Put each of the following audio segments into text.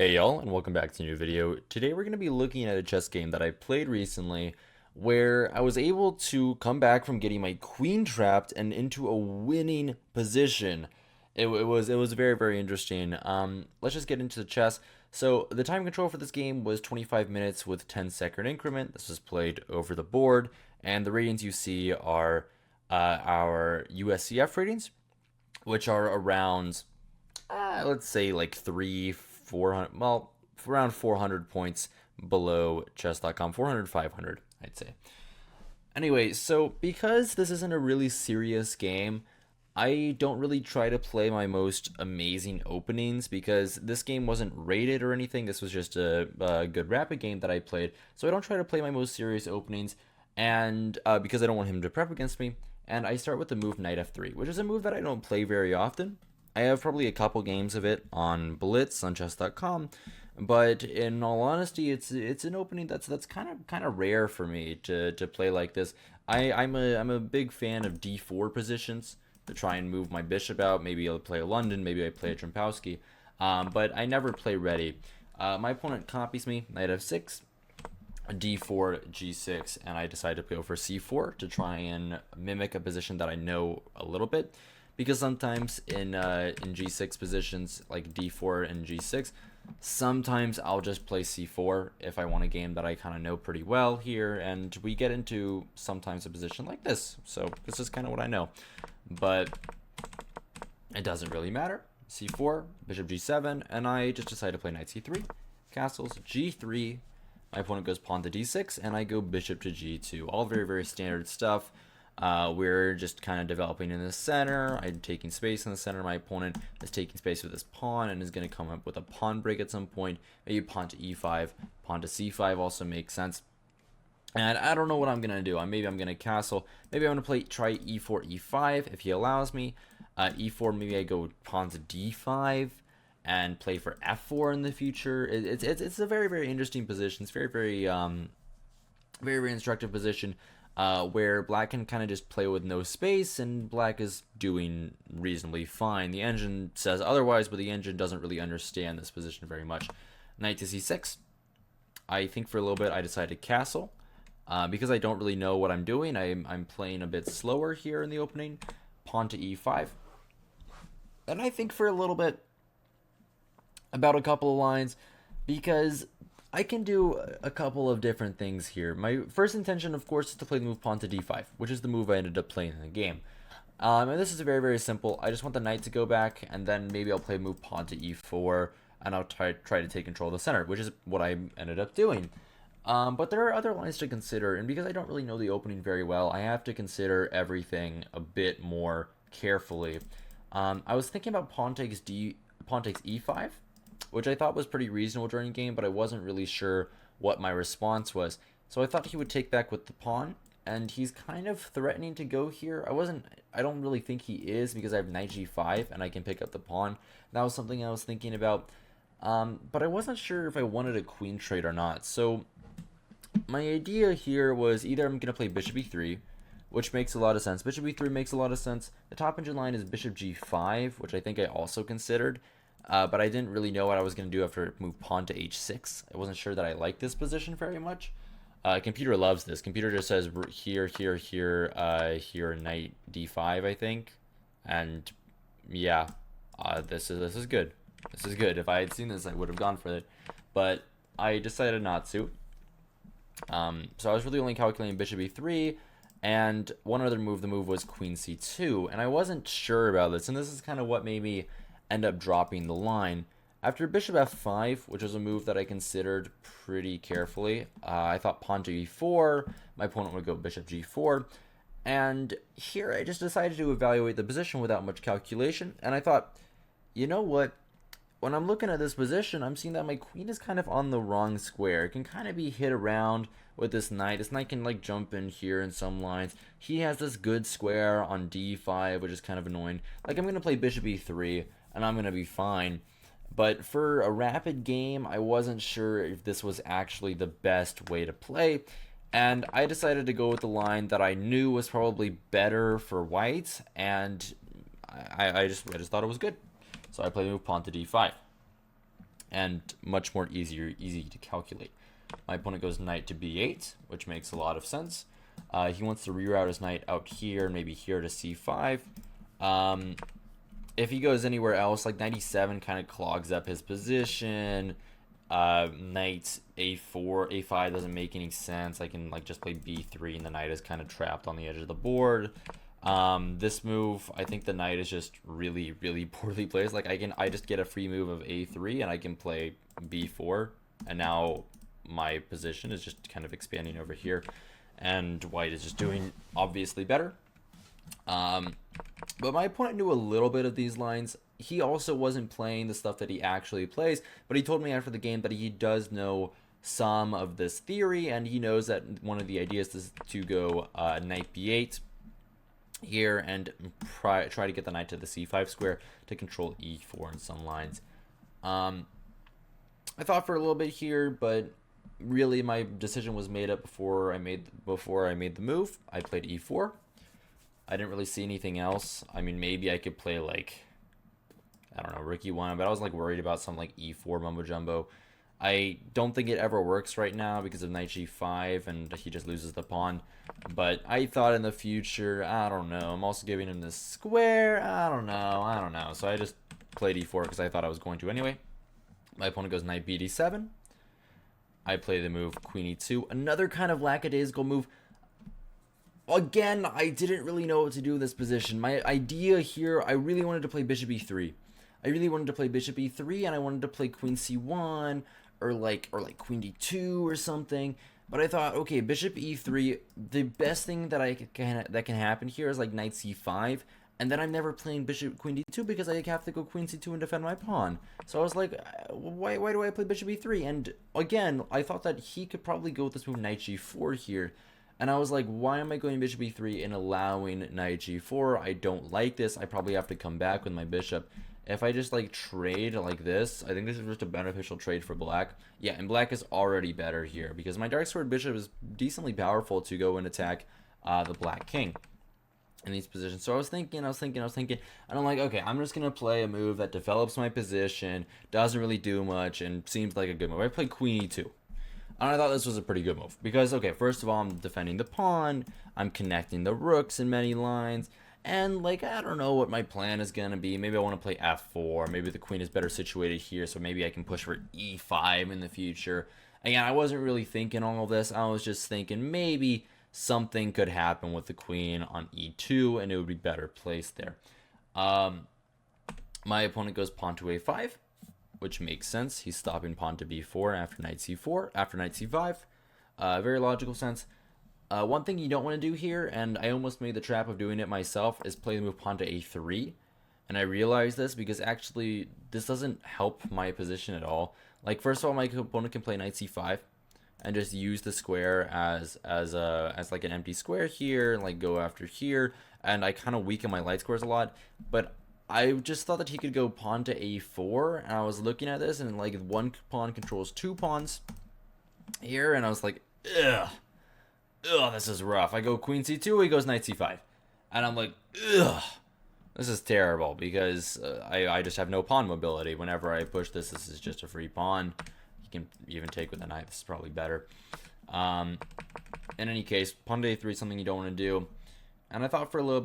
Hey y'all, and welcome back to a new video. Today we're going to be looking at a chess game that I played recently where I was able to come back from getting my queen trapped and into a winning position. It was very interesting. Let's just get into the chess. So the time control for this game was 25 minutes with 10-second increment. This was played over the board, and the ratings you see are our USCF ratings, which are around let's say like 400, well, around 400 points below chess.com, 400, 500, I'd say. Anyway, so because this isn't a really serious game, I don't really try to play my most amazing openings because this game wasn't rated or anything. This was just a good rapid game that I played. So I don't try to play my most serious openings, and because I don't want him to prep against me. And I start with the move knight f3, which is a move that I don't play very often. I have probably a couple games of it on Blitz on chess.com, but in all honesty, it's an opening that's kind of rare for me to play like this. I'm a big fan of d4 positions to try and move my bishop out. Maybe I'll play a London, maybe I play a Trompowsky, but I never play ready. My opponent copies me, knight f6, d4, g6, and I decide to go for c4 to try and mimic a position that I know a little bit. Because sometimes in g6 positions like d4 and g6, sometimes I'll just play c4 if I want a game that I kind of know pretty well here, and we get into sometimes a position like this. So this is kind of what I know, but it doesn't really matter. c4, bishop g7, and I just decide to play knight c3, castles g3. My opponent goes pawn to d6, and I go bishop to g2. All very standard stuff. We're just kind of developing in the center. I'm taking space in the center. My opponent is taking space with his pawn and is going to come up with a pawn break at some point. Maybe pawn to e5, pawn to c5 also makes sense. And I don't know what I'm going to do. Maybe I'm going to castle. Maybe I'm going to try e4, e5 if he allows me. E4, maybe I go pawn to d5 and play for f4 in the future. It's a very interesting position. It's very instructive position. Where black can kind of just play with no space, and black is doing reasonably fine. The engine says otherwise, but the engine doesn't really understand this position very much. Knight to c6. I think for a little bit I decided to castle. Because I don't really know what I'm doing, I'm playing a bit slower here in the opening. Pawn to e5. And I think for a little bit about a couple of lines, because I can do a couple of different things here. My first intention, of course, is to play the move pawn to d5, which is the move I ended up playing in the game. And this is very simple. I just want the knight to go back, and then maybe I'll play move pawn to e4, and I'll try to take control of the center, which is what I ended up doing. But there are other lines to consider, and because I don't really know the opening very well, I have to consider everything a bit more carefully. I was thinking about pawn takes e5, which I thought was pretty reasonable during the game, but I wasn't really sure what my response was. So I thought he would take back with the pawn, and he's kind of threatening to go here. I don't really think he is, because I have knight g5 and I can pick up the pawn. That was something I was thinking about, but I wasn't sure if I wanted a queen trade or not. So my idea here was either I'm going to play bishop e3, which makes a lot of sense. Bishop e3 makes a lot of sense. The top engine line is bishop g5, which I think I also considered. But I didn't really know what I was going to do after move pawn to h6. I wasn't sure that I liked this position very much. Computer loves this. Computer just says here, knight d5, I think. And yeah, this is good. This is good. If I had seen this, I would have gone for it. But I decided not to. So I was really only calculating bishop e3. And one other move, the move was queen c2. And I wasn't sure about this. And this is kind of what made me end up dropping the line. After bishop f5, which was a move that I considered pretty carefully, I thought pawn to e4, my opponent would go bishop g4, and here I just decided to evaluate the position without much calculation, and I thought, you know what, when I'm looking at this position, I'm seeing that my queen is kind of on the wrong square. It can kind of be hit around with this knight. This knight can like jump in here in some lines. He has this good square on d5, which is kind of annoying. Like, I'm going to play bishop e3, and I'm going to be fine. But for a rapid game, I wasn't sure if this was actually the best way to play. And I decided to go with the line that I knew was probably better for white, and I just thought it was good. So I played move pawn to d5. and much more easy to calculate. My opponent goes knight to b8, which makes a lot of sense. He wants to reroute his knight out here, maybe here to c5. If he goes anywhere else, like knight e7 kind of clogs up his position. Knight a4, a5 doesn't make any sense. I can like just play b3, and the knight is kind of trapped on the edge of the board. This move, I think the knight is just really poorly placed. Like I just get a free move of a3, and I can play b4, and now my position is just kind of expanding over here, and white is just doing obviously better. But my opponent knew a little bit of these lines. He also wasn't playing the stuff that he actually plays, but he told me after the game that he does know some of this theory, and he knows that one of the ideas is to go knight b8 here and try to get the knight to the c5 square to control e4 in some lines. I thought for a little bit here, but really my decision was made up before I made the move. I played e4. I didn't really see anything else. I mean, maybe I could play like, I don't know, rook e1, but I was like worried about some like e4 mumbo jumbo. I don't think it ever works right now because of knight g5 and he just loses the pawn. But I thought in the future, I don't know. I'm also giving him this square. I don't know. So I just played e4 because I thought I was going to anyway. My opponent goes knight b d7. I play the move queen e2. Another kind of lackadaisical move. Again, I didn't really know what to do in this position. My idea here, I really wanted to play bishop e3. And I wanted to play queen c1 or like queen d2 or something. But I thought, okay, bishop e3, the best thing that can happen here is like knight c5, and then I'm never playing bishop queen d2 because I have to go queen c2 and defend my pawn. So I was like, why do I play bishop e3? And again, I thought that he could probably go with this move knight g4 here. And I was like, why am I going bishop e3 and allowing knight g4? I don't like this. I probably have to come back with my bishop. If I just like trade like this, I think this is just a beneficial trade for black. Yeah, and black is already better here because my dark sword bishop is decently powerful to go and attack the black king in these positions. So I was thinking, and I'm like, okay, I'm just gonna play a move that develops my position, doesn't really do much, and seems like a good move. I played queen e2. And I thought this was a pretty good move because, okay, first of all, I'm defending the pawn, I'm connecting the rooks in many lines, and like, I don't know what my plan is gonna be. Maybe I want to play f4, maybe the queen is better situated here, so maybe I can push for e5 in the future. Again, I wasn't really thinking all of this. I was just thinking maybe something could happen with the queen on e2 and it would be better placed there. My opponent goes pawn to a5, which makes sense. He's stopping pawn to b4 after knight c4, after knight c5. Very logical sense. One thing you don't want to do here, and I almost made the trap of doing it myself, is play the move pawn to a3. And I realized this because actually this doesn't help my position at all. Like, first of all, my opponent can play knight c5 and just use the square as like an empty square here, and like go after here, and I kind of weaken my light squares a lot. But I just thought that he could go pawn to a4, and I was looking at this, and like one pawn controls two pawns here, and I was like, ugh, this is rough. I go queen c2, he goes knight c5, and I'm like, ugh, this is terrible because I just have no pawn mobility. Whenever I push this, this is just a free pawn. You can even take with a knight. This is probably better. In any case, pawn to a3 is something you don't want to do. And I thought for a little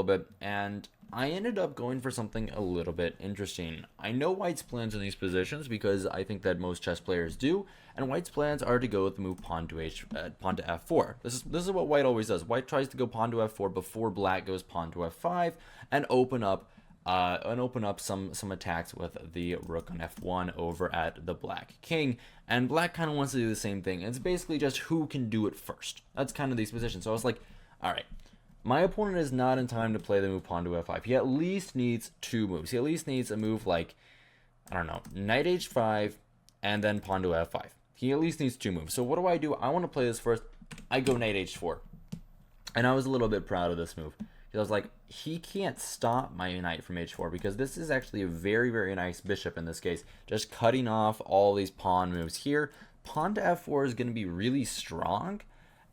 bit, and I ended up going for something a little bit interesting. I know white's plans in these positions because I think that most chess players do, and white's plans are to go with the move pawn to f4. This is what white always does. White tries to go pawn to f4 before black goes pawn to f5 and open up some attacks with the rook on f1 over at the black king. And black kind of wants to do the same thing. It's basically just who can do it first. That's kind of these positions. So I was like, all right, my opponent is not in time to play the move pawn to f5. He at least needs two moves. He at least needs a move like, I don't know, knight h5 and then pawn to f5. He at least needs two moves. So what do? I want to play this first. I go knight h4. And I was a little bit proud of this move. I was like, he can't stop my knight from h4 because this is actually a very, very nice bishop in this case. Just cutting off all these pawn moves here. Pawn to f4 is going to be really strong.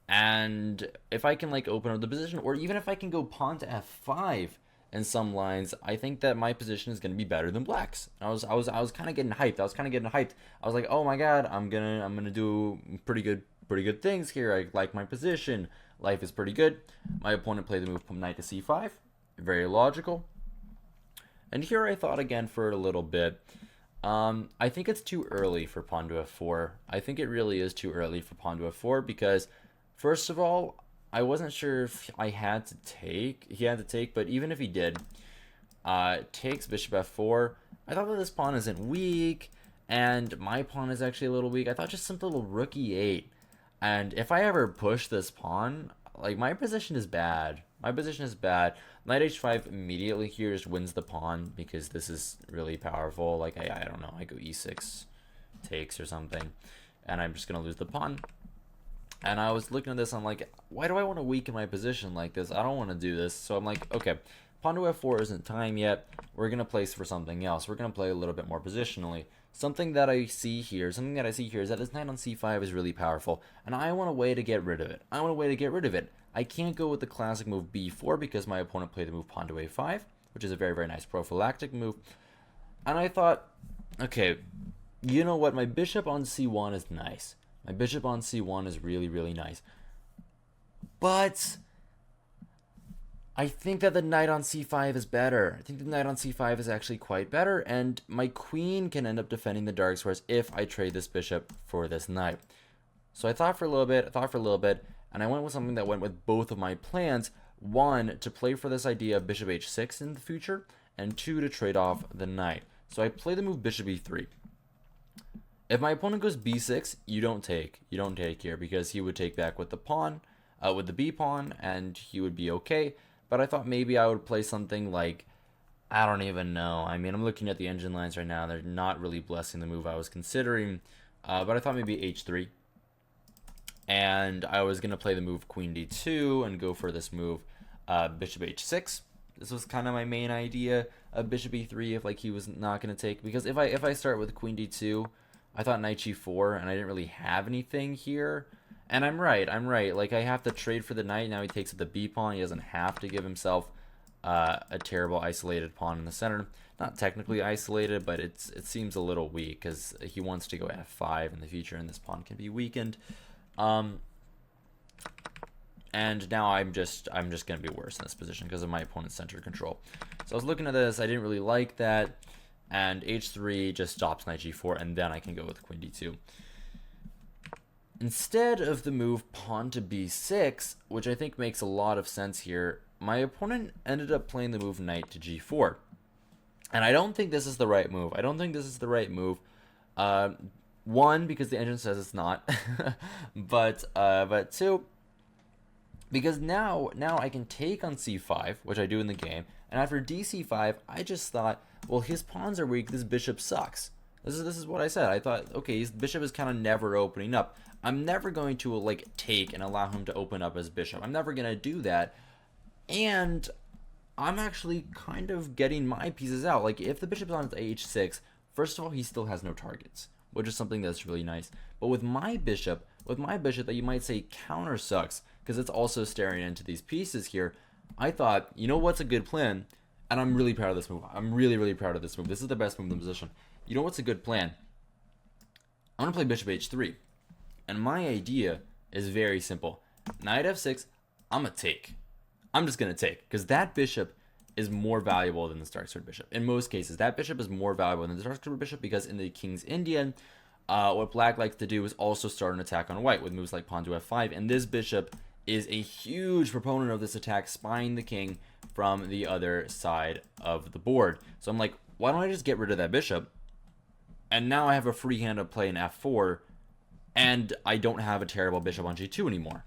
And if I can like open up the position, or even if I can go pawn to f5 in some lines, I think that my position is going to be better than black's. I was kind of getting hyped. I was like, oh my god, I'm gonna do pretty good things here. I like my position. Life is pretty good. My opponent played the move knight to c5, very logical. And here I thought again for a little bit. I think it's too early for pawn to f4. I think it really is too early for pawn to f4 because, first of all, I wasn't sure if I had to take. He had to take, but even if he did, takes bishop f4. I thought that this pawn isn't weak, and my pawn is actually a little weak. I thought just some little rook e8. And if I ever push this pawn, like, my position is bad. My position is bad. Knight h5 immediately here just wins the pawn because this is really powerful. Like, I don't know. I go e6, takes or something, and I'm just going to lose the pawn. And I was looking at this, I'm like, why do I want to weaken my position like this? I don't want to do this. So I'm like, okay, pawn to f4 isn't time yet. We're going to place for something else. We're going to play a little bit more positionally. Something that I see here is that this knight on c5 is really powerful, and I want a way to get rid of it. I can't go with the classic move b4 because my opponent played the move pawn to a5, which is a very, very nice prophylactic move. And I thought, okay, you know what? My bishop on c1 is nice. My bishop on c1 is really, really nice. But I think that the knight on c5 is better. I think the knight on c5 is actually quite better, and my queen can end up defending the dark squares if I trade this bishop for this knight. So I thought for a little bit, and I went with something that went with both of my plans. One, to play for this idea of bishop h6 in the future, and two, to trade off the knight. So I play the move bishop e3. If my opponent goes b6, you don't take here because he would take back with the pawn, with the b pawn, and he would be okay. But I thought maybe I would play something like, I don't even know. I mean, I'm looking at the engine lines right now. They're not really blessing the move I was considering. But I thought maybe h3. And I was going to play the move queen d2 and go for this move bishop h6. This was kind of my main idea of bishop e3 if like he was not going to take. Because if I start with queen d2, I thought knight g4, and I didn't really have anything here. And I'm right. Like, I have to trade for the knight. Now he takes the b pawn. He doesn't have to give himself a terrible isolated pawn in the center. Not technically isolated, but it seems a little weak because he wants to go f5 in the future, and this pawn can be weakened. And now I'm just going to be worse in this position because of my opponent's center control. So I was looking at this. I didn't really like that. And h3 just stops knight g4, and then I can go with queen d2. Instead of the move pawn to b6, which I think makes a lot of sense here, my opponent ended up playing the move knight to g4. And I don't think this is the right move. One, because the engine says it's not. but two, because now I can take on c5, which I do in the game. And after dc5, I just thought, well, his pawns are weak. This bishop sucks. This is what I said. I thought, okay, his bishop is kind of never opening up. I'm never going to like take and allow him to open up his bishop. I'm never going to do that. And I'm actually kind of getting my pieces out. Like, if the bishop is on h6, first of all, he still has no targets, which is something that's really nice. But with my bishop that you might say counter sucks because it's also staring into these pieces here, I thought, you know what's a good plan? And I'm really proud of this move. I'm really, really proud of this move. This is the best move in the position. You know what's a good plan? I'm going to play bishop h3. And my idea is very simple. Knight f6, I'm going to take. I'm just going to take. Because that bishop is more valuable than the dark squared bishop. In most cases, that bishop is more valuable than the dark squared bishop because in the King's Indian, what black likes to do is also start an attack on white with moves like pawn to f5. And this bishop is a huge proponent of this attack, spying the king from the other side of the board. So I'm like, why don't I just get rid of that bishop? And now I have a free hand to play an f4, and I don't have a terrible bishop on g2 anymore.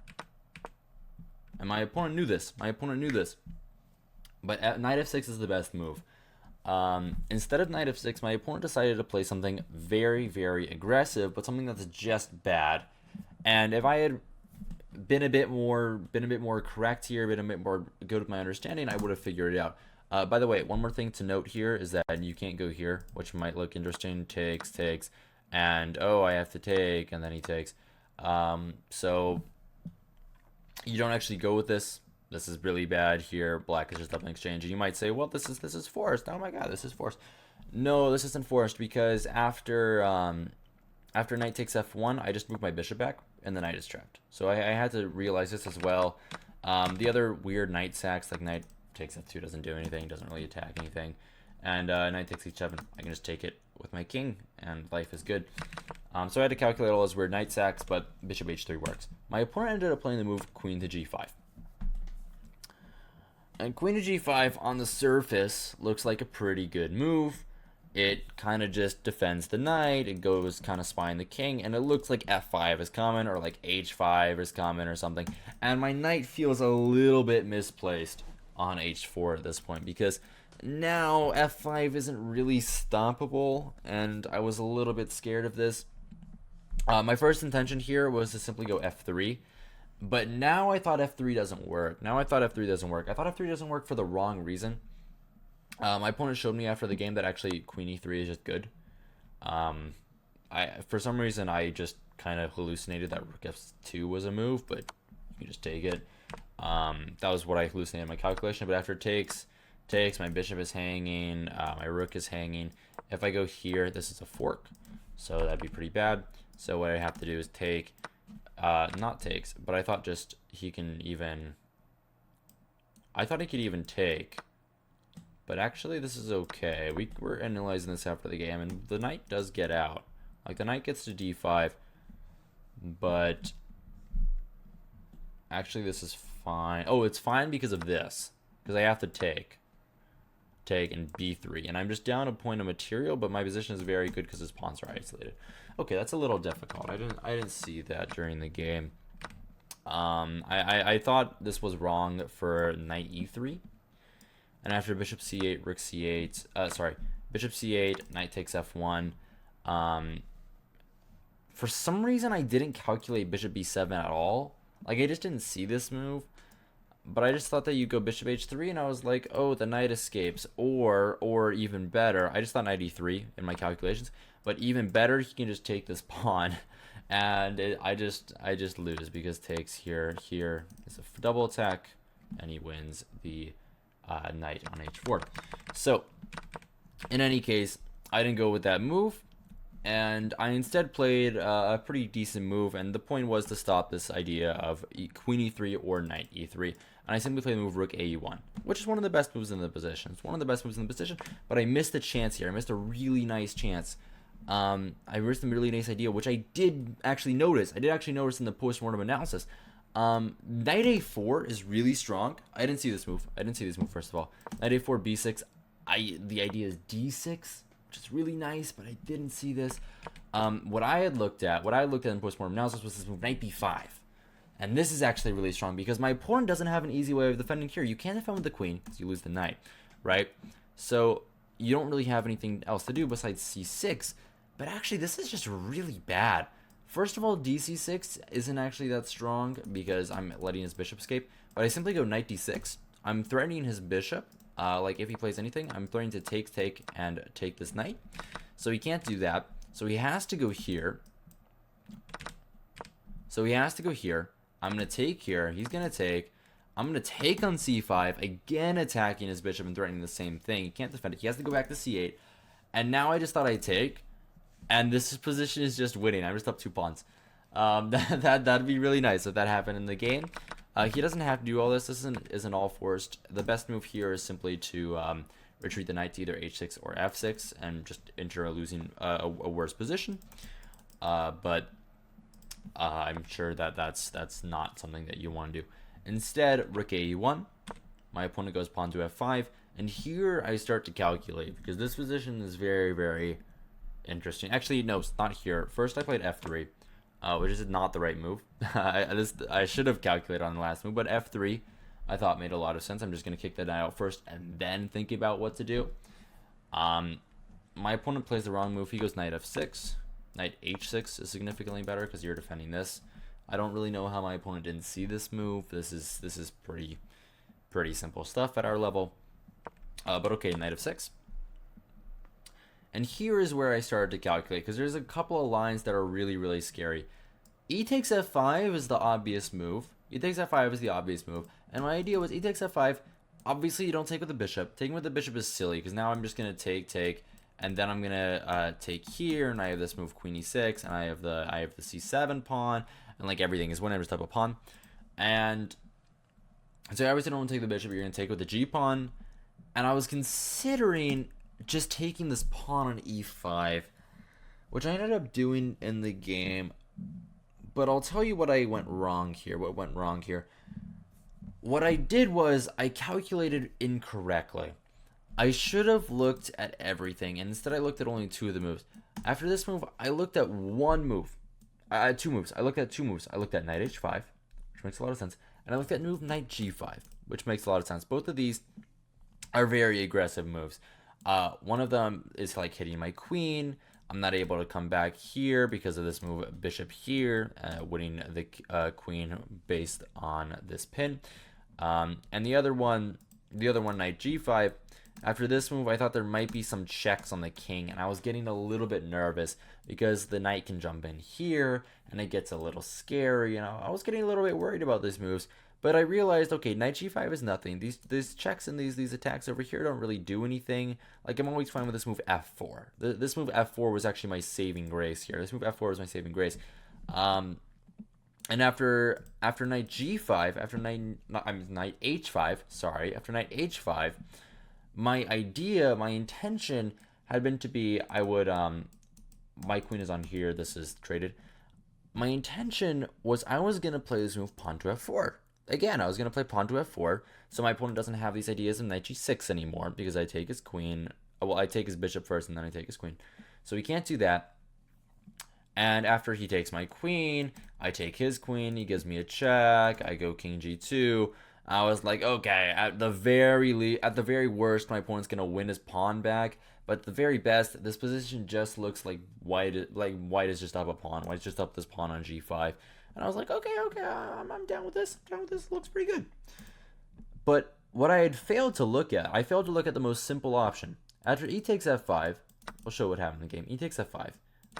And my opponent knew this. But knight f6 is the best move. Instead of knight f6, my opponent decided to play something very, very aggressive, but something that's just bad. And if I had been a bit more correct here, been a bit more good with my understanding, I would have figured it out. By the way, one more thing to note here is that you can't go here, which might look interesting. Takes, and oh, I have to take, and then he takes. So you don't actually go with this. This is really bad here. Black is just up in exchange. And you might say, well, this is forced. Oh my god, this is forced. No, this isn't forced because after knight takes f1, I just move my bishop back, and the knight is trapped. So I had to realize this as well. The other weird knight sacks, like knight takes f2, doesn't do anything, doesn't really attack anything. And knight takes h7, I can just take it with my king, and life is good. So I had to calculate all those weird knight sacks, but bishop h3 works. My opponent ended up playing the move queen to g5. And queen to g5 on the surface looks like a pretty good move. It kind of just defends the knight, it goes kind of spying the king, and it looks like f5 is coming, or like h5 is coming or something. And my knight feels a little bit misplaced on h4 at this point, because now f5 isn't really stoppable, and I was a little bit scared of this. My first intention here was to simply go f3, but now I thought f3 doesn't work. I thought f3 doesn't work for the wrong reason. My opponent showed me after the game that actually queen e3 is just good. For some reason I just kind of hallucinated that rook f2 was a move, but you can just take it. That was what I hallucinated in my calculation. But after takes, my bishop is hanging, my rook is hanging. If I go here, this is a fork, so that'd be pretty bad. So what I have to do is take, not takes, but I thought just he can even, I thought he could even take. But actually, this is okay. We're analyzing this after the game, and the knight does get out. Like, the knight gets to d5, but actually, this is fine. Oh, it's fine because of this, because I have to take and b3, and I'm just down a point of material, but my position is very good because his pawns are isolated. Okay, that's a little difficult. I didn't see that during the game. I thought this was wrong for knight e3. And after bishop c8, rook c8, bishop c8, knight takes f1. For some reason, I didn't calculate bishop b7 at all. Like, I just didn't see this move. But I just thought that you go bishop h3, and I was like, oh, the knight escapes. Or even better, I just thought knight e3 in my calculations. But even better, he can just take this pawn. And I just lose because takes here is a double attack, and he wins the knight on h4. So in any case, I didn't go with that move, and I instead played a pretty decent move, and the point was to stop this idea of queen e3 or knight e3, and I simply played the move rook ae1, which is one of the best moves in the position. It's one of the best moves in the position, but I missed a chance here. I missed a really nice chance. I missed a really nice idea, which I did actually notice. I did actually notice in the post-mortem analysis. Knight a4 is really strong. I didn't see this move. First of all. Knight a4, b6. The idea is d6, which is really nice, but I didn't see this. What I looked at in post-mortem analysis was this move, knight b5. And this is actually really strong because my opponent doesn't have an easy way of defending here. You can't defend with the queen because you lose the knight, right? So you don't really have anything else to do besides c6. But actually, this is just really bad. First of all, dc6 isn't actually that strong because I'm letting his bishop escape. But I simply go knight d6. I'm threatening his bishop. Like, if he plays anything, I'm threatening to take, and take this knight. So he can't do that. So he has to go here. I'm going to take here. He's going to take. I'm going to take on c5. Again, attacking his bishop and threatening the same thing. He can't defend it. He has to go back to c8. And now I just thought I'd take. And this position is just winning. I'm just up 2 pawns. That'd be really nice if that happened in the game. He doesn't have to do all this. This isn't all forced. The best move here is simply to retreat the knight to either h6 or f6 and just enter a worse position. But I'm sure that's not something that you want to do. Instead, rook ae1. My opponent goes pawn to f5, and here I start to calculate because this position is very, very interesting. Actually, no, it's not here. First, I played f3, which is not the right move. I should have calculated on the last move, but f3 I thought made a lot of sense. I'm just going to kick the knight out first and then think about what to do. My opponent plays the wrong move. He goes knight f6. Knight h6 is significantly better because you're defending this. I don't really know how my opponent didn't see this move. This is pretty simple stuff at our level. But okay, knight f6. And here is where I started to calculate, because there's a couple of lines that are really, really scary. E takes f5 is the obvious move. And my idea was e takes f5. Obviously, you don't take with the bishop. Taking with the bishop is silly, because now I'm just going to take, and then I'm going to take here, and I have this move queen e6, and I have the c7 pawn, and like everything is whenever type of pawn. And so I obviously don't want to take the bishop. You're going to take with the g pawn. And I was considering just taking this pawn on e5, which I ended up doing in the game. But I'll tell you what went wrong here. What I did was I calculated incorrectly. I should have looked at everything, and instead I looked at only 2 of the moves. After this move, I looked at 1 move. I had 2 moves. I looked at 2 moves. I looked at knight h5, which makes a lot of sense. And I looked at move knight g5, which makes a lot of sense. Both of these are very aggressive moves. One of them is like hitting my queen. I'm not able to come back here because of this move bishop here, winning the queen based on this pin. And the other one knight g5. After this move, I thought there might be some checks on the king, and I was getting a little bit nervous because the knight can jump in here, and it gets a little scary. You know, I was getting a little bit worried about these moves. But I realized, okay, knight g5 is nothing. These checks and these attacks over here don't really do anything. Like, I'm always fine with this move f4. This move f4 was actually my saving grace here. This move f4 was my saving grace. And after knight g5, after knight h5, sorry, after knight h5, my intention had been to be, I would, my queen is on here. This is traded. My intention was I was going to play this move pawn to f4. Again, I was going to play pawn to f4, so my opponent doesn't have these ideas of knight g6 anymore, because I take his queen. Well, I take his bishop first, and then I take his queen. So he can't do that. And after he takes my queen, I take his queen. He gives me a check. I go king g2. I was like, okay, at the very worst, my opponent's going to win his pawn back. But at the very best, this position just looks like white is just up a pawn. White's just up this pawn on g5. And I was like, okay, I'm down with this. It looks pretty good. But what I had failed to look at, the most simple option. After e takes f5, we'll show what happened in the game. E takes f5,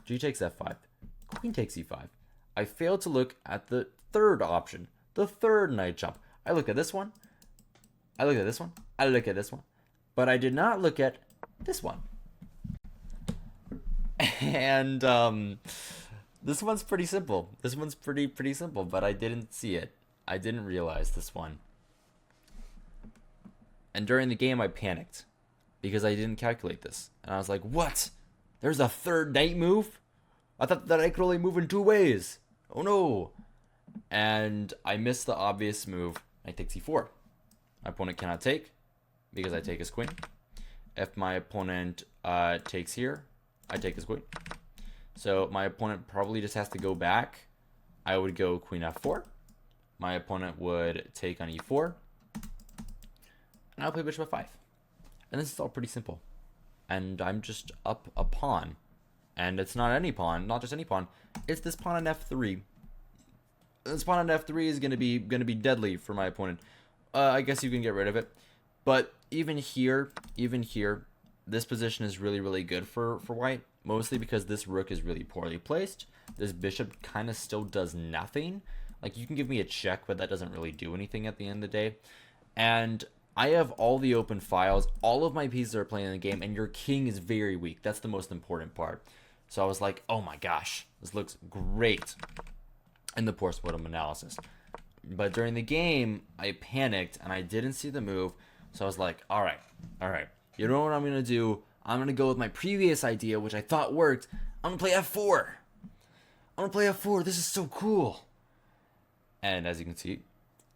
g takes f5, queen takes e5. I failed to look at the third option, the third knight jump. I looked at this one. I looked at this one. I looked at this one. But I did not look at this one. And, this one's pretty simple. This one's pretty simple, but I didn't see it. I didn't realize this one. And during the game, I panicked because I didn't calculate this. And I was like, what? There's a third knight move? I thought that I could only move in 2 ways. Oh no. And I missed the obvious move. Knight takes e4. My opponent cannot take because I take his queen. If my opponent takes here, I take his queen. So my opponent probably just has to go back. I would go queen f4. My opponent would take on e4. And I'll play bishop f5. And this is all pretty simple. And I'm just up a pawn. And it's not any pawn, not just any pawn. It's this pawn on f3. This pawn on f3 is gonna be deadly for my opponent. I guess you can get rid of it. But even here, this position is really good for white. Mostly because this rook is really poorly placed. This bishop kind of still does nothing. Like, you can give me a check, but that doesn't really do anything at the end of the day. And I have all the open files. All of my pieces are playing in the game, and your king is very weak. That's the most important part. So I was like, oh my gosh, this looks great in the postmortem analysis. But during the game, I panicked, and I didn't see the move. So I was like, all right. You know what I'm going to do? I'm going to go with my previous idea, which I thought worked. I'm going to play f4. This is so cool. And as you can see,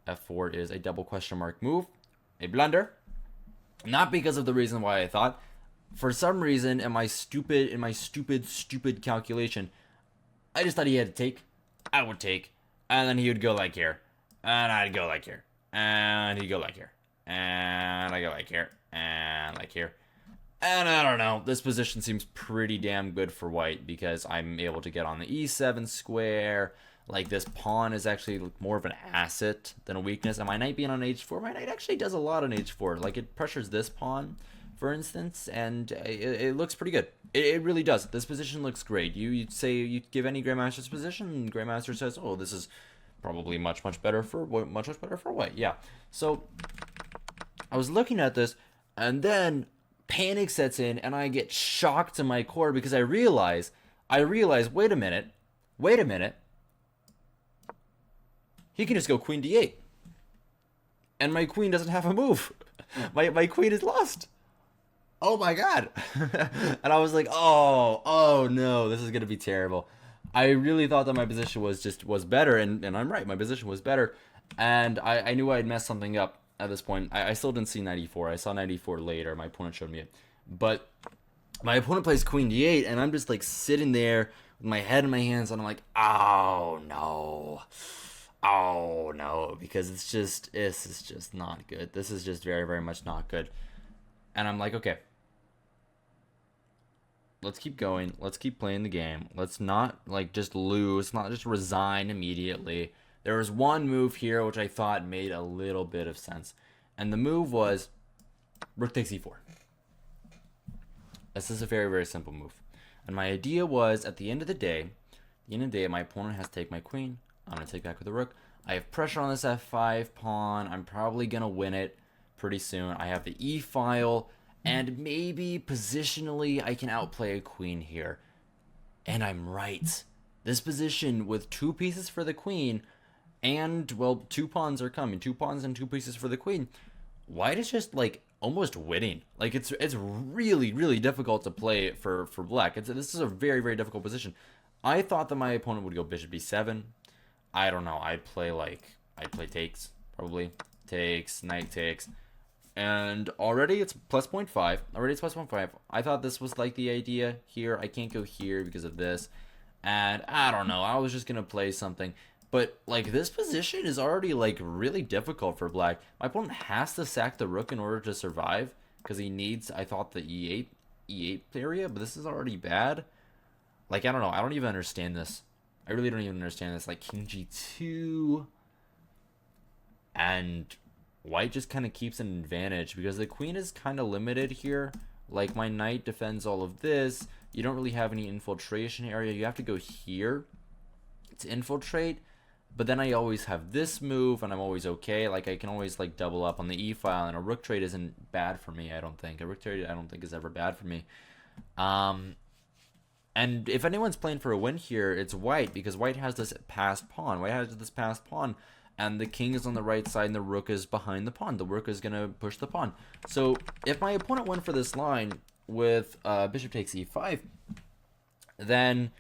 f4 is a double question mark move. A blunder. Not because of the reason why I thought. For some reason, in my stupid calculation, I just thought he had to take. I would take. And then he would go like here. And I'd go like here. And he'd go like here. And I go like here. And like here. And I don't know, this position seems pretty damn good for white because I'm able to get on the e7 square. Like, this pawn is actually more of an asset than a weakness. And my knight being on h4, my knight actually does a lot on h4. Like, it pressures this pawn, for instance, and it looks pretty good. It really does. This position looks great. You give any Grandmaster's position, and Grandmaster says, oh, this is probably much better for white. Yeah. So I was looking at this, and then panic sets in, and I get shocked to my core because I realize, wait a minute, he can just go queen d8, and my queen doesn't have a move. My queen is lost. Oh my god. And I was like, oh no, this is gonna be terrible. I really thought that my position was better, and I'm right, my position was better, and I knew I'd messed something up at this point. I still didn't see 94. I saw 94 later. My opponent showed me it. But my opponent plays queen d8, and I'm just like sitting there with my head in my hands, and I'm like, oh no. Oh no, because this is just not good. This is just very, very much not good. And I'm like, okay, let's keep going. Let's keep playing the game. Let's not like just lose, not just resign immediately. There was one move here which I thought made a little bit of sense. And the move was rook takes e4. This is a very, very simple move. And my idea was, at the end of the day, my opponent has to take my queen. I'm going to take back with the rook. I have pressure on this f5 pawn. I'm probably going to win it pretty soon. I have the e-file, and maybe positionally I can outplay a queen here. And I'm right. This position with 2 pieces for the queen, and, well, 2 pawns are coming. 2 pawns and 2 pieces for the queen. White is just, like, almost winning. Like, it's really, really difficult to play for black. This is a very, very difficult position. I thought that my opponent would go bishop b7. I don't know. I'd play takes, probably. Takes, knight takes. And already it's plus 0.5. I thought this was like the idea here. I can't go here because of this. And I don't know. I was just going to play something. But like this position is already like really difficult for black. My opponent has to sack the rook in order to survive because he needs, I thought, the e8 area. But this is already bad. Like, I don't know. I don't even understand this. I really don't even understand this. Like king g2. And white just kind of keeps an advantage because the queen is kind of limited here. Like my knight defends all of this. You don't really have any infiltration area. You have to go here to infiltrate. But then I always have this move and I'm always okay. Like I can always like double up on the e-file, and a rook trade isn't bad for me, I don't think. A rook trade I don't think is ever bad for me. And if anyone's playing for a win here, it's white, because white has this passed pawn. White has this passed pawn, and the king is on the right side and the rook is behind the pawn. The rook is going to push the pawn. So if my opponent went for this line with bishop takes e5, then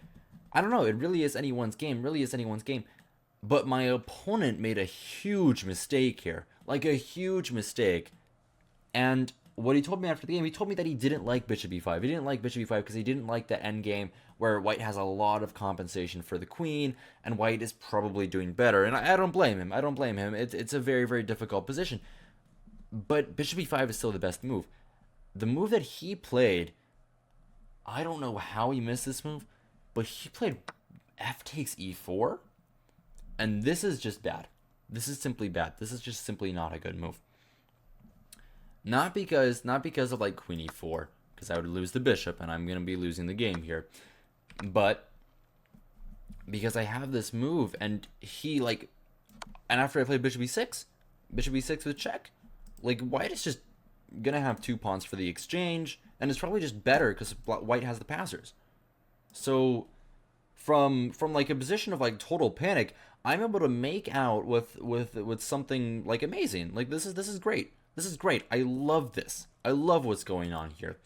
I don't know. It really is anyone's game. But my opponent made a huge mistake here. Like a huge mistake. And what he told me after the game, he told me that he didn't like bishop e5. He didn't like bishop e5 because he didn't like the endgame where white has a lot of compensation for the queen, and white is probably doing better. And I don't blame him. It's a very, very difficult position. But bishop e5 is still the best move. The move that he played, I don't know how he missed this move, but he played f takes e4. And this is just bad. This is simply bad. This is just simply not a good move. Not because of like queen e4, because I would lose the bishop and I'm gonna be losing the game here, but because I have this move and after I play bishop e6 with check, like white is just gonna have 2 pawns for the exchange, and it's probably just better because white has the passers. So from like a position of like total panic, I'm able to make out with something like amazing. Like this is great. This is great. I love this. I love what's going on here.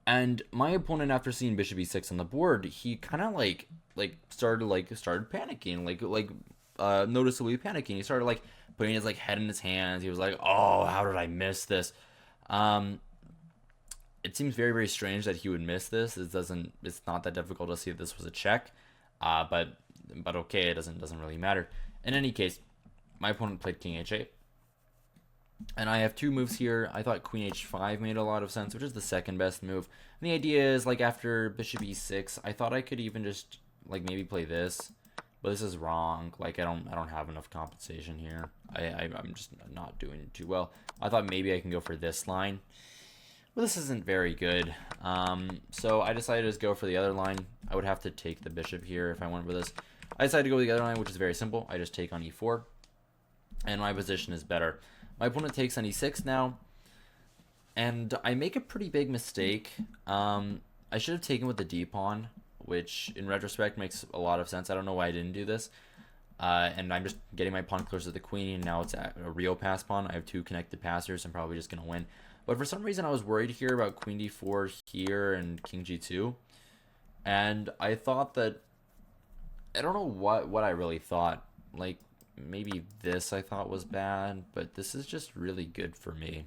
And my opponent, after seeing bishop e6 on the board, he kind of started panicking, noticeably panicking. He started like putting his like head in his hands. He was like, "Oh, how did I miss this?" It seems very, very strange that he would miss this. It's not that difficult to see that this was a check. But okay, it doesn't really matter. In any case, my opponent played king h8. And I have 2 moves here. I thought queen h5 made a lot of sense, which is the second best move. And the idea is, like, after bishop e6, I thought I could even just, like, maybe play this. But this is wrong. Like, I don't have enough compensation here. I'm just not doing too well. I thought maybe I can go for this line. But this isn't very good. So I decided to just go for the other line. I would have to take the bishop here if I went for this. I decided to go with the other line, which is very simple. I just take on e4, and my position is better. My opponent takes on e6 now, and I make a pretty big mistake. I should have taken with the d-pawn, which in retrospect makes a lot of sense. I don't know why I didn't do this. And I'm just getting my pawn closer to the queen, and now it's a real pass pawn. I have 2 connected passers. I'm probably just going to win. But for some reason, I was worried here about queen d4 here and king g2. And I thought that... I don't know what I really thought. Like, maybe this I thought was bad, but this is just really good for me.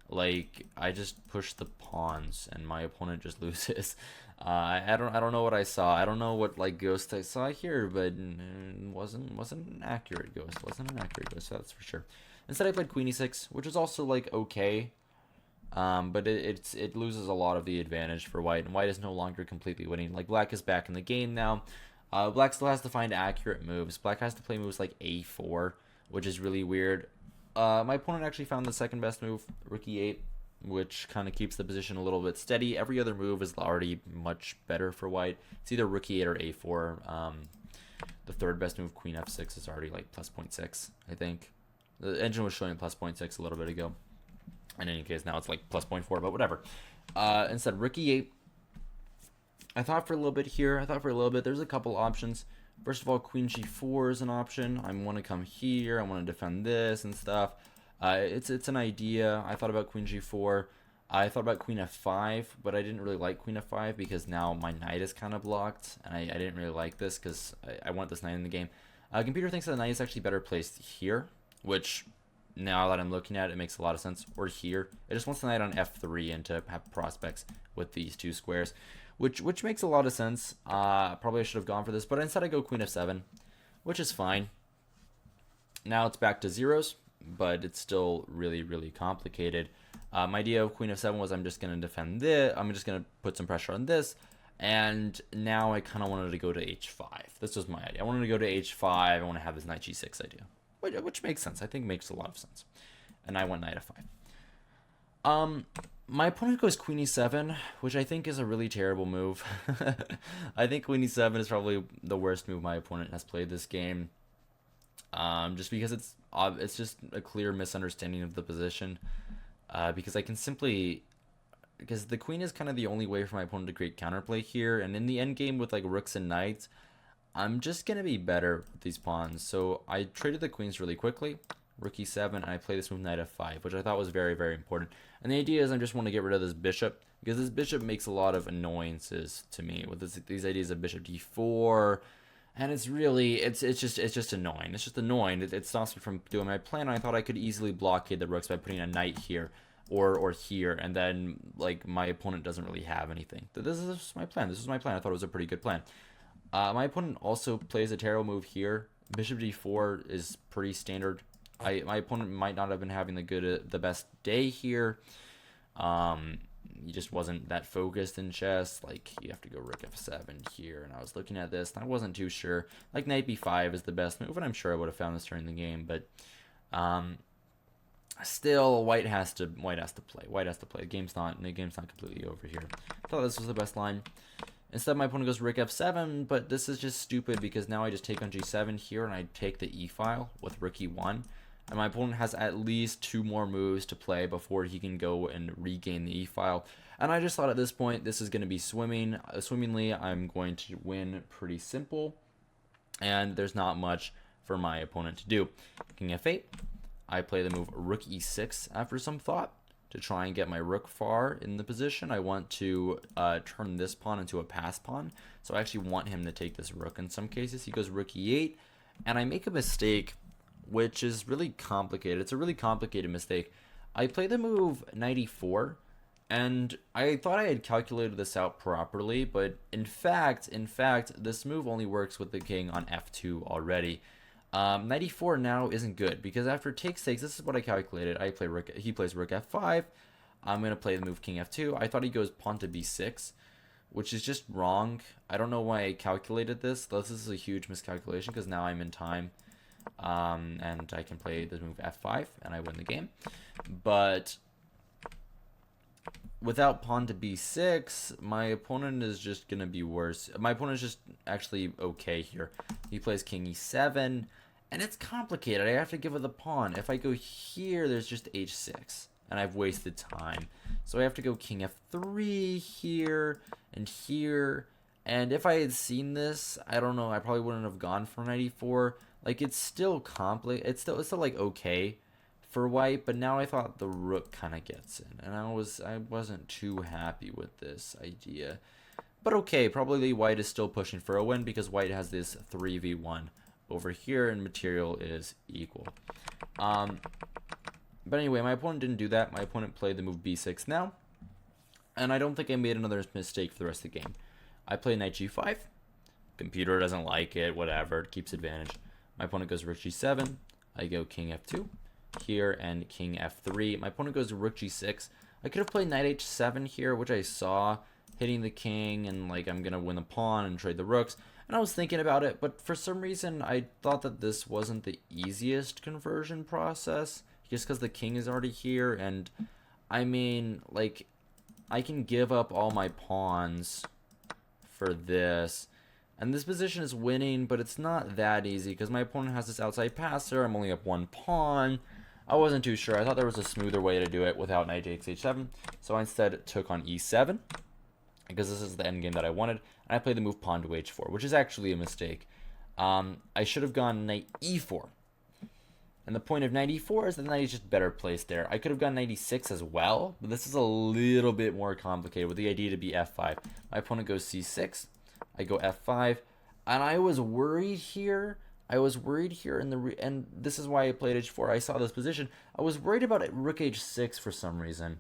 Like, I just push the pawns and my opponent just loses. I don't know what I saw. I don't know what like ghost I saw here, but it wasn't an accurate ghost. Wasn't an accurate ghost, that's for sure. Instead I played queen e6, which is also like okay. But it loses a lot of the advantage for white, and white is no longer completely winning. Like, black is back in the game now. Black still has to find accurate moves. Black has to play moves like a4, which is really weird. My opponent actually found the second best move, rook e8, which kind of keeps the position a little bit steady. Every other move is already much better for white. It's either rook e8 or a4. The third best move, queen f6, is already like plus 0.6, I think. The engine was showing plus 0.6 a little bit ago. In any case, now it's like plus 0.4, but whatever. Instead, rook e8. I thought for a little bit here. There's a couple options. First of all, queen g4 is an option. I want to come here. I want to defend this and stuff. It's an idea. I thought about queen g4. I thought about queen f5, but I didn't really like queen f5 because now my knight is kind of blocked, and I didn't really like this because I want this knight in the game. Computer thinks that the knight is actually better placed here, which now that I'm looking at it, it makes a lot of sense. Or here. It just wants the knight on f3 and to have prospects with these 2 squares. Which makes a lot of sense. Probably I should have gone for this, but instead I go queen f7, which is fine. Now it's back to zeros, but it's still really, really complicated. My idea of queen f7 was I'm just going to defend this. I'm just going to put some pressure on this. And now I kind of wanted to go to h5. This was my idea. I wanted to go to h5. I want to have this knight g6 idea, which makes sense. I think makes a lot of sense. And I went knight f5. My opponent goes queen e7, which I think is a really terrible move. I think queen e7 is probably the worst move my opponent has played this game. Just because it's just a clear misunderstanding of the position. Because the queen is kind of the only way for my opponent to create counterplay here. And in the endgame with like rooks and knights, I'm just going to be better with these pawns. So I traded the queens really quickly. Rook e7, and I play this move knight f5, which I thought was very, very important. And the idea is I just want to get rid of this bishop, because this bishop makes a lot of annoyances to me with these ideas of bishop d4, and it's really, it's just annoying. It's just annoying. It stops me from doing my plan. I thought I could easily blockade the rooks by putting a knight here or here, and then like my opponent doesn't really have anything. This is my plan. This was my plan. I thought it was a pretty good plan. My opponent also plays a terrible move here. Bishop d4 is pretty standard. My opponent might not have been having the best day here. He just wasn't that focused in chess. Like, you have to go rook f7 here, and I was looking at this, and I wasn't too sure. Like, knight b5 is the best move, and I'm sure I would have found this during the game, but still, white has to play. White has to play. The game's not completely over here. I thought this was the best line. Instead, my opponent goes rook f7, but this is just stupid because now I just take on g7 here, and I take the e-file with rook e1. And my opponent has at least 2 more moves to play before he can go and regain the e-file. And I just thought at this point, this is going to be swimmingly. I'm going to win pretty simple. And there's not much for my opponent to do. King f8. I play the move rook e6 after some thought to try and get my rook far in the position. I want to turn this pawn into a pass pawn. So I actually want him to take this rook in some cases. He goes rook e8. And I make a mistake, which is really complicated. It's a really complicated mistake. I play the move knight e4, and I thought I had calculated this out properly, but in fact, this move only works with the king on f2 already. Knight e4 now isn't good, because after takes, this is what I calculated. He plays rook f5. I'm going to play the move king f2. I thought he goes pawn to b6, which is just wrong. I don't know why I calculated this. This is a huge miscalculation, because now I'm in time. And I can play the move f5 and I win the game. But without pawn to b6, my opponent is just going to be worse. My opponent is just actually okay here. He plays king e7, and it's complicated. I have to give it the pawn. If I go here, there's just h6, and I've wasted time. So I have to go king f3 here and here. And if I had seen this, I don't know, I probably wouldn't have gone for knight e4. Like, it's still complicated. It's still like okay for white, but now I thought the rook kind of gets in, and I wasn't too happy with this idea. But okay, probably white is still pushing for a win because white has this 3v1 over here and material is equal. But anyway, my opponent didn't do that. My opponent played the move b6 now, and I don't think I made another mistake for the rest of the game. I play knight g5. Computer doesn't like it, whatever, it keeps advantage. My opponent goes rook g7. I go king f2 here and king f3. My opponent goes rook g6. I could have played knight h7 here, which I saw hitting the king, and like I'm gonna win the pawn and trade the rooks. And I was thinking about it, but for some reason I thought that this wasn't the easiest conversion process, just because the king is already here, and I mean, like, I can give up all my pawns for this. And this position is winning, but it's not that easy because my opponent has this outside passer. I'm only up one pawn. I wasn't too sure. I thought there was a smoother way to do it without knight takes h7. So I instead took on e7 because this is the endgame that I wanted. And I played the move pawn to h4, which is actually a mistake. I should have gone knight e4. And the point of knight e4 is that the knight is just better placed there. I could have gone knight e6 as well, but this is a little bit more complicated with the idea to be f5. My opponent goes c6. I go f5, and I was worried here. And this is why I played h4. I saw this position. I was worried about it, rook h6 for some reason.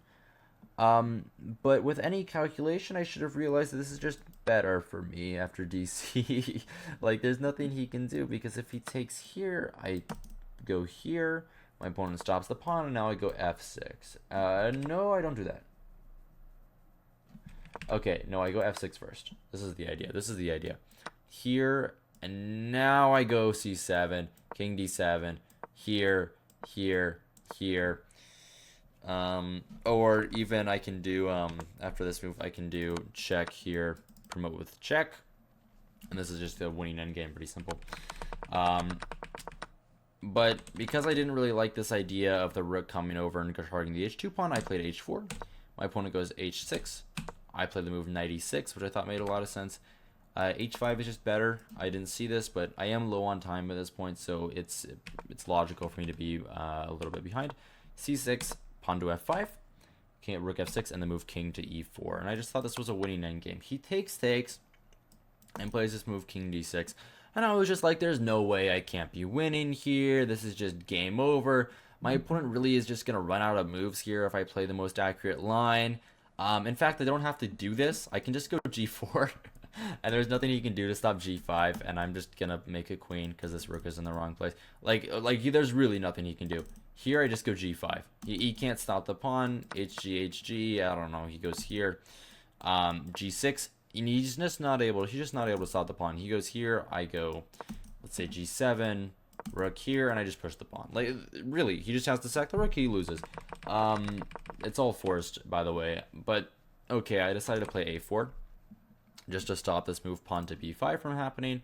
But with any calculation, I should have realized that this is just better for me after dc. Like, there's nothing he can do, because if he takes here, I go here. My opponent stops the pawn, and now I go f6. No, I don't do that. Okay, no, I go f6 first. This is the idea. Here, and now I go c7, king d7, here, here, here. Or even I can do, after this move, I can do check here, promote with check. And this is just the winning endgame, pretty simple. But because I didn't really like this idea of the rook coming over and targeting the h2 pawn, I played h4. My opponent goes h6. I played the move knight e6, which I thought made a lot of sense. H5 is just better. I didn't see this, but I am low on time at this point, so it's logical for me to be a little bit behind. c6, pawn to f5, king at rook f6, and the move king to e4. And I just thought this was a winning endgame. He takes, and plays this move king d6. And I was just like, there's no way I can't be winning here. This is just game over. My opponent really is just going to run out of moves here if I play the most accurate line. In fact, I don't have to do this. I can just go g4, and there's nothing he can do to stop g5, and I'm just gonna make a queen because this rook is in the wrong place. Like there's really nothing he can do. Here, I just go g5. He can't stop the pawn. hg, I don't know. He goes here. G6. He's just not able to stop the pawn. He goes here. I go, let's say g7. Rook here, and I just push the pawn. Like, really, he just has to sack the rook, he loses. It's all forced, by the way, but okay, I decided to play a4 just to stop this move pawn to b5 from happening,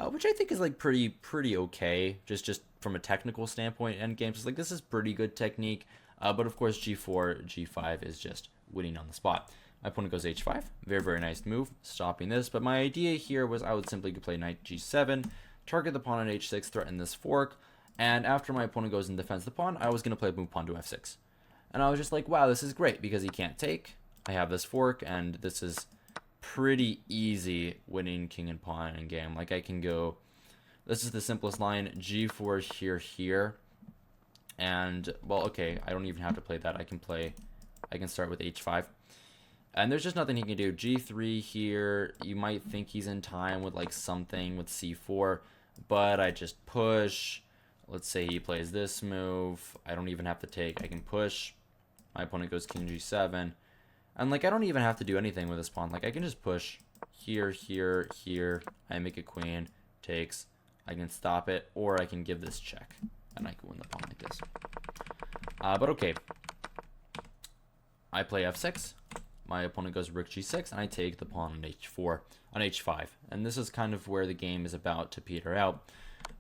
which I think is like pretty okay, just from a technical standpoint. Endgames is like, this is pretty good technique, but of course g4 g5 is just winning on the spot. My opponent goes h5, very nice move, stopping this, but my idea here was I would simply play knight g7, target the pawn on h6, threaten this fork, and after my opponent goes and defends the pawn, I was going to play move pawn to f6. And I was just like, wow, this is great, because he can't take. I have this fork, and this is pretty easy winning king and pawn in game. Like, I can go, this is the simplest line, g4 here, and, well, okay, I don't even have to play that. I can start with h5. And there's just nothing he can do. g3 here, you might think he's in time with like something with c4, but I just push. Let's say he plays this move. I don't even have to take. I can push. My opponent goes king g7. And like, I don't even have to do anything with this pawn. Like, I can just push here, here, here. I make a queen, takes. I can stop it, or I can give this check, and I can win the pawn like this. But okay. I play f6. My opponent goes rook g6, and I take the pawn on h4, on h5. And this is kind of where the game is about to peter out.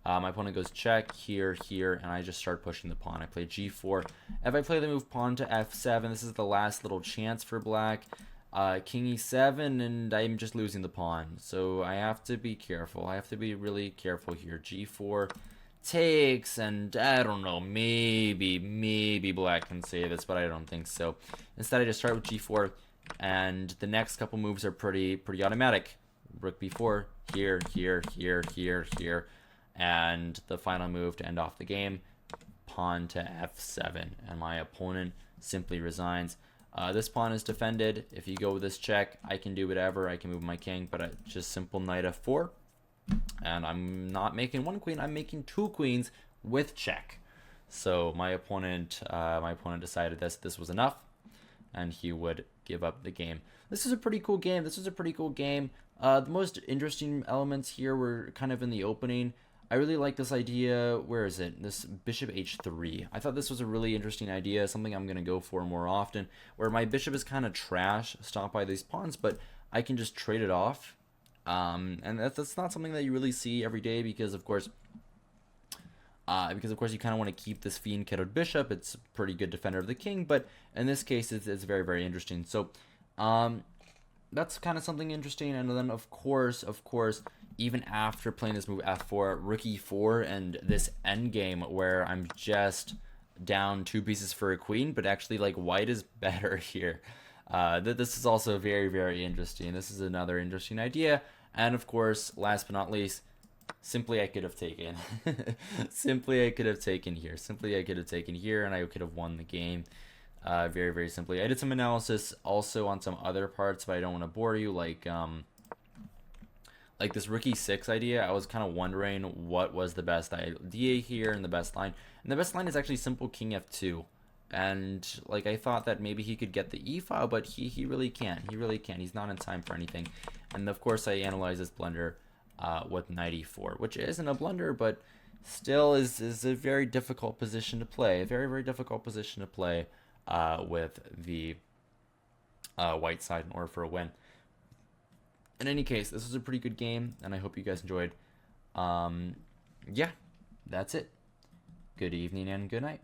My opponent goes check, here, and I just start pushing the pawn. I play g4. If I play the move pawn to f7, this is the last little chance for black. King e7, and I'm just losing the pawn. So I have to be careful. I have to be really careful here. g4 takes, and I don't know, maybe black can save this, but I don't think so. Instead, I just start with g4, and the next couple moves are pretty automatic. Rook b4, here, and the final move to end off the game, pawn to f7, and my opponent simply resigns. This pawn is defended. If you go with this check, I can do whatever. I can move my king, but just simple knight f4. And I'm not making one queen, I'm making two queens with check. So my opponent decided this was enough, and he would give up the game. This is a pretty cool game. The most interesting elements here were kind of in the opening. I really like this idea. Where is it? This bishop h3. I thought this was a really interesting idea, something I'm going to go for more often, where my bishop is kind of trash, stopped by these pawns, but I can just trade it off. And that's not something that you really see every day, because of course you kind of want to keep this fiend-kiddoed bishop. It's a pretty good defender of the king, but in this case it's very interesting. So that's kind of something interesting. And then of course even after playing this move f4, rook e4, and this endgame where I'm just down 2 pieces for a queen, but actually like white is better here. This is also very interesting. This is another interesting idea. And of course, last but not least, simply I could have taken. Simply I could have taken here, and I could have won the game. Very simply. I did some analysis also on some other parts, but I don't want to bore you. Like this rook e6 idea, I was kind of wondering what was the best idea here and the best line. And the best line is actually simple king f2. And like I thought that maybe he could get the e file, but he really can't. He's not in time for anything. And of course I analyzed this blunder with knight e4, which isn't a blunder, but still is a very difficult position to play. A very difficult position to play with the white side in order for a win. In any case, this was a pretty good game, and I hope you guys enjoyed. Yeah, that's it. Good evening and good night.